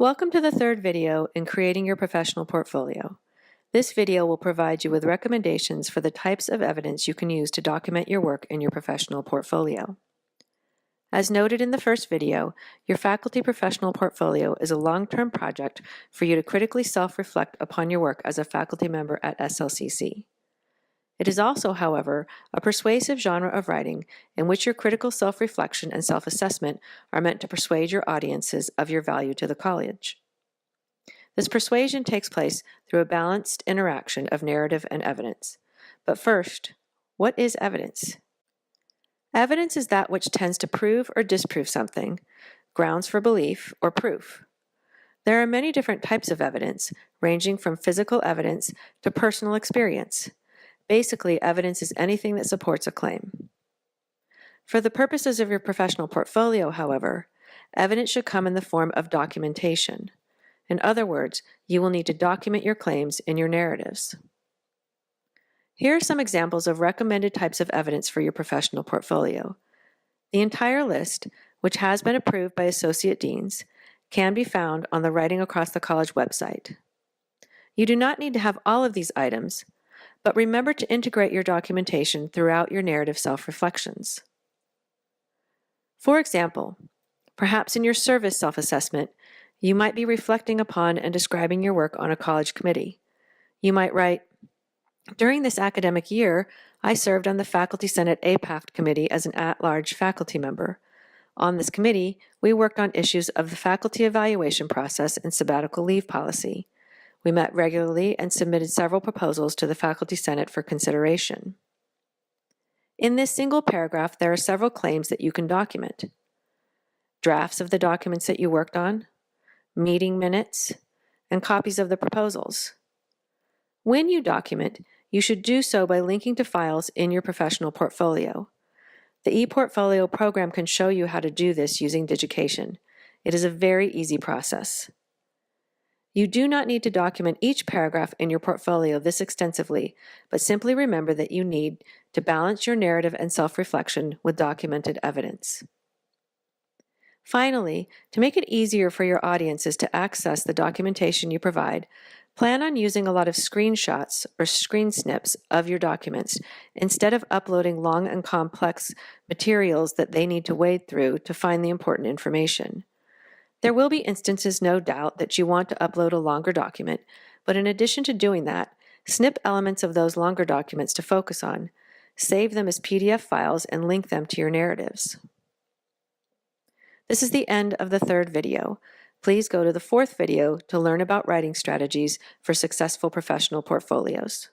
Welcome to the third video in creating your professional portfolio. This video will provide you with recommendations for the types of evidence you can use to document your work in your professional portfolio. As noted in the first video, your faculty professional portfolio is a long-term project for you to critically self-reflect upon your work as a faculty member at SLCC. It is also, however, a persuasive genre of writing in which your critical self-reflection and self-assessment are meant to persuade your audiences of your value to the college. This persuasion takes place through a balanced interaction of narrative and evidence. But first, what is evidence? Evidence is that which tends to prove or disprove something, grounds for belief, or proof. There are many different types of evidence, ranging from physical evidence to personal experience. Basically, evidence is anything that supports a claim. For the purposes of your professional portfolio, however, evidence should come in the form of documentation. In other words, you will need to document your claims in your narratives. Here are some examples of recommended types of evidence for your professional portfolio. The entire list, which has been approved by associate deans, can be found on the Writing Across the College website. You do not need to have all of these items, but remember to integrate your documentation throughout your narrative self-reflections. For example, perhaps in your service self-assessment, you might be reflecting upon and describing your work on a college committee. You might write, "During this academic year, I served on the Faculty Senate APAFT committee as an at-large faculty member. On this committee, we worked on issues of the faculty evaluation process and sabbatical leave policy. We met regularly and submitted several proposals to the Faculty Senate for consideration." In this single paragraph, there are several claims that you can document. Drafts of the documents that you worked on, meeting minutes, and copies of the proposals. When you document, you should do so by linking to files in your professional portfolio. The ePortfolio program can show you how to do this using Digication. It is a very easy process. You do not need to document each paragraph in your portfolio this extensively, but simply remember that you need to balance your narrative and self-reflection with documented evidence. Finally, to make it easier for your audiences to access the documentation you provide, plan on using a lot of screenshots or screen snips of your documents instead of uploading long and complex materials that they need to wade through to find the important information. There will be instances, no doubt, that you want to upload a longer document, but in addition to doing that, snip elements of those longer documents to focus on, save them as PDF files, and link them to your narratives. This is the end of the third video. Please go to the fourth video to learn about writing strategies for successful professional portfolios.